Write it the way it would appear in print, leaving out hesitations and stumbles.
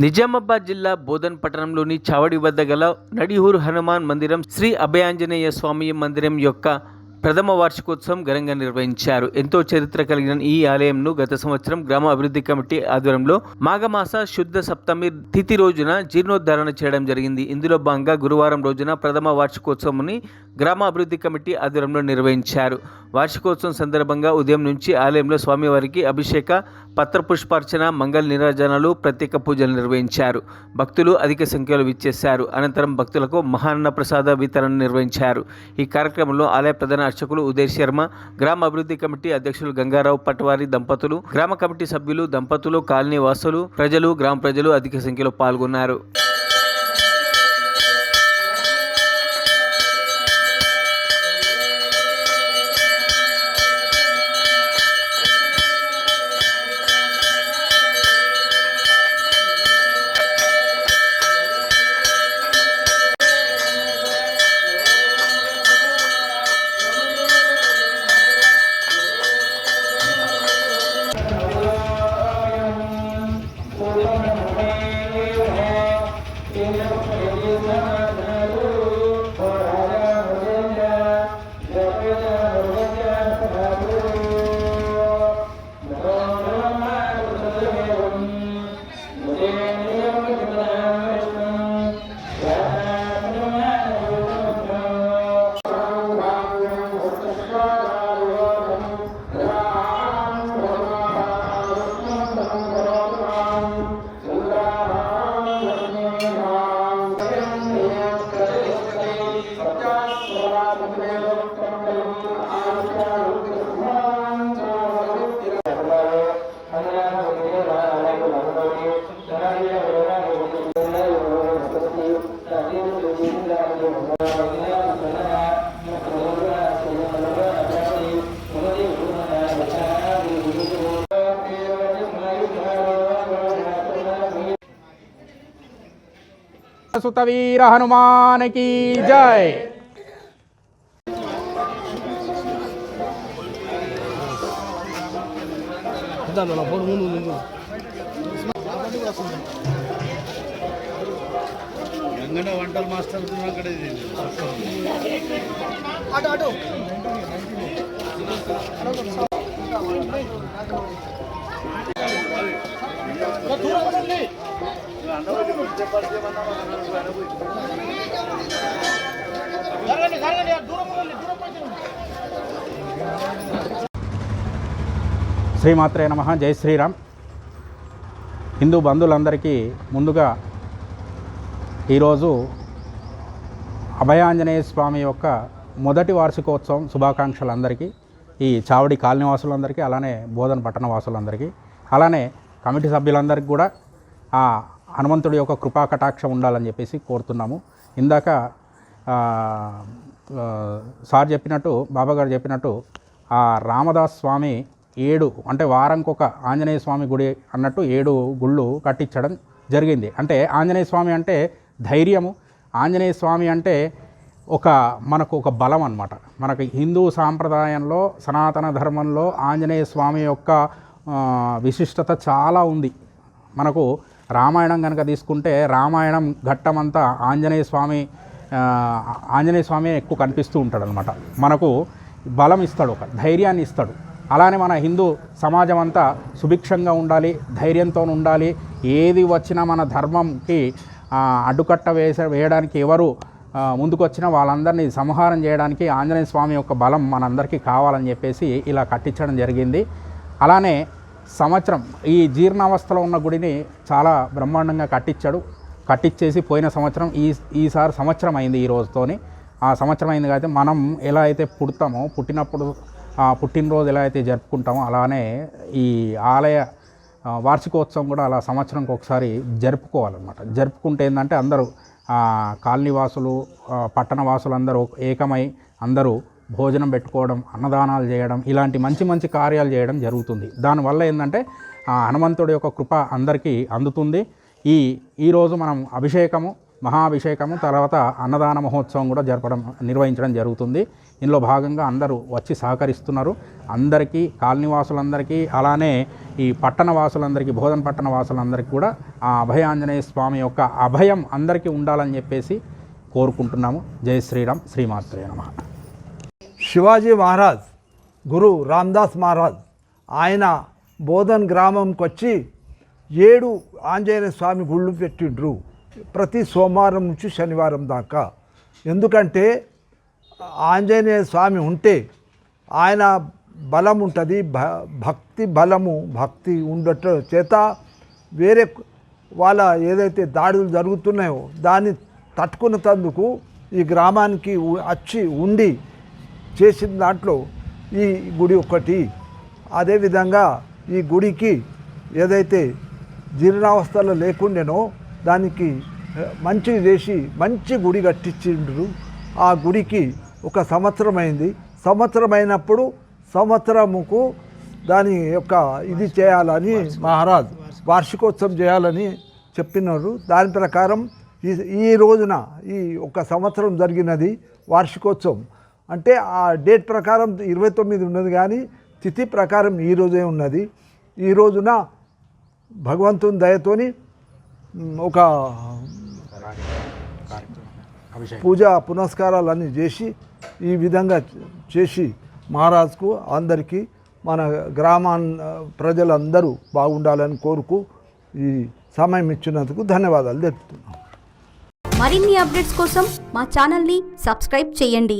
నిజామాబాద్ జిల్లా బోధన్ పట్టణంలోని చావడి వద్ద గల నడిహూర్ హనుమాన్ మందిరం శ్రీ అభయాంజనేయ స్వామి మందిరం యొక్క ప్రథమ వార్షికోత్సవం ఘనంగా నిర్వహించారు. ఎంతో చరిత్ర కలిగిన ఈ ఆలయంను గత సంవత్సరం గ్రామ అభివృద్ధి కమిటీ ఆధ్వర్యంలో మాఘమాస శుద్ధ సప్తమి తిథి రోజున జీర్ణోద్ధరణ చేయడం జరిగింది. ఇందులో భాగంగా గురువారం రోజున ప్రథమ వార్షికోత్సవంని గ్రామ అభివృద్ధి కమిటీ ఆధ్వర్యంలో నిర్వహించారు. వార్షికోత్సవం సందర్భంగా ఉదయం నుంచి ఆలయంలో స్వామివారికి అభిషేక, పత్రపుష్పార్చన, మంగళ నీరాజనాలు, ప్రత్యేక పూజలు నిర్వహించారు. భక్తులు అధిక సంఖ్యలో విచ్చేశారు. అనంతరం భక్తులకు మహాన్న ప్రసాద వితరణ నిర్వహించారు. ఈ కార్యక్రమంలో ఆలయ ప్రధాన అర్చకులు ఉదయ్ శర్మ, గ్రామ అభివృద్ధి కమిటీ అధ్యక్షులు గంగారావు పట్వారి దంపతులు, గ్రామ కమిటీ సభ్యులు, దంపతులు, కాలనీ వాసులు, గ్రామ ప్రజలు అధిక సంఖ్యలో పాల్గొన్నారు. सुतवीर हनुमान की जय। వంటల మాస్టర్ శ్రీమాత్రే నమః. జై శ్రీరామ్. హిందూ బంధువులందరికీ ముందుగా ఈరోజు అభయాంజనేయ స్వామి యొక్క మొదటి వార్షికోత్సవం శుభాకాంక్షలు అందరికీ, ఈ చావడి కాలనీవాసులందరికీ, అలానే బోధన పట్టణ వాసులందరికీ, అలానే కమిటీ సభ్యులందరికీ కూడా ఆ హనుమంతుడి యొక్క కృపా కటాక్షం ఉండాలని చెప్పేసి కోరుతున్నాము. ఇందాక సార్ చెప్పినట్టు, బాబాగారు చెప్పినట్టు, ఆ రామదాస్ స్వామి 7 అంటే వారంకొక ఆంజనేయ స్వామి గుడి అన్నట్టు 7 గుళ్ళు కట్టించడం జరిగింది. అంటే ఆంజనేయ స్వామి అంటే ధైర్యము, ఆంజనేయ స్వామి అంటే మనకు ఒక బలం అన్నమాట. మనకు హిందూ సాంప్రదాయంలో, సనాతన ధర్మంలో ఆంజనేయ స్వామి యొక్క విశిష్టత చాలా ఉంది. మనకు రామాయణం కనుక తీసుకుంటే రామాయణం ఘట్టమంతా ఆంజనేయ స్వామి ఎక్కువ కనిపిస్తూ ఉంటాడు అనమాట. మనకు బలం ఇస్తాడు, ఒక ధైర్యాన్ని ఇస్తాడు. అలానే మన హిందూ సమాజం అంతా సుభిక్షంగా ఉండాలి, ధైర్యంతో ఉండాలి. ఏది వచ్చినా మన ధర్మంకి అడ్డుకట్ట వేయడానికి ఎవరు ముందుకొచ్చినా వాళ్ళందరినీ సంహారం చేయడానికి ఆంజనేయ స్వామి యొక్క బలం మనందరికీ కావాలని చెప్పేసి ఇలా కట్టించడం జరిగింది. అలానే సంవత్సరం ఈ జీర్ణావస్థలో ఉన్న గుడిని చాలా బ్రహ్మాండంగా కట్టించేసి పోయిన సంవత్సరం ఈసారి సంవత్సరం అయింది ఈ రోజుతోని. ఆ సంవత్సరం అయింది కాబట్టి మనం ఎలా అయితే పుడతామో, పుట్టినరోజు ఎలా అయితే జరుపుకుంటామో అలానే ఈ ఆలయ వార్షికోత్సవం కూడా అలా సంవత్సరంకి ఒకసారి జరుపుకోవాలన్నమాట. జరుపుకుంటే ఏంటంటే అందరూ కాలనీవాసులు, పట్టణవాసులు అందరూ ఏకమై అందరూ భోజనం పెట్టుకోవడం, అన్నదానాలు చేయడం, ఇలాంటి మంచి మంచి కార్యాలు చేయడం జరుగుతుంది. దానివల్ల ఏంటంటే హనుమంతుడి యొక్క కృప అందరికీ అందుతుంది. ఈరోజు మనం అభిషేకము, మహాభిషేకము తర్వాత అన్నదాన మహోత్సవం కూడా నిర్వహించడం జరుగుతుంది. ఇందులో భాగంగా అందరూ వచ్చి సహకరిస్తున్నారు. అందరికీ కాలనీవాసులందరికీ అలానే ఈ పట్టణ వాసులందరికీ బోధన్ పట్టణ వాసులందరికీ కూడా ఆ అభయాంజనేయ స్వామి యొక్క అభయం అందరికీ ఉండాలని చెప్పేసి కోరుకుంటున్నాము. జై శ్రీరామ్. శ్రీమాత్రే నమః. శివాజీ మహారాజ్ గురు రామదాస్ మహారాజ్ ఆయన బోధన్ గ్రామంకి వచ్చి 7 ఆంజనేయ స్వామి గుళ్ళు పెట్టిండ్రు ప్రతి సోమవారం నుంచి శనివారం దాకా. ఎందుకంటే ఆంజనేయ స్వామి ఉంటే ఆయన బలం ఉంటుంది, భక్తి బలము భక్తి ఉండట చేత వేరే వాళ్ళ ఏదైతే దాడులు జరుగుతున్నాయో దాన్ని తట్టుకునేందుకు ఈ గ్రామానికి వచ్చి ఉండి చేసిన దాంట్లో ఈ గుడి ఒకటి. అదేవిధంగా ఈ గుడికి ఏదైతే జీర్ణావస్థలో లేకుండానో దానికి మంచి చేసి మంచి గుడి కట్టించిండ్రు. ఆ గుడికి 1 సంవత్సరం అయింది. సంవత్సరం అయినప్పుడు సంవత్సరముకు దాని యొక్క ఇది చేయాలని మహారాజ్ వార్షికోత్సవం చేయాలని చెప్పినారు. దాని ప్రకారం ఈ రోజున ఈ 1 సంవత్సరం జరిగినది వార్షికోత్సవం. అంటే ఆ డేట్ ప్రకారం 29 ఉన్నది, కానీ తిథి ప్రకారం ఈ రోజే ఉన్నది. ఈ రోజున భగవంతుని దయతోని ఒక పూజా పునస్కారాలన్నీ చేసి ఈ విధంగా చేసి మహారాజ్కు అందరికీ మన ప్రజలందరూ బాగుండాలని కోరుకు ఈ సమయం ఇచ్చినందుకు ధన్యవాదాలు తెలుపుతున్నాం. మరిన్ని అప్డేట్స్ కోసం మా ఛానల్ని సబ్స్క్రైబ్ చేయండి.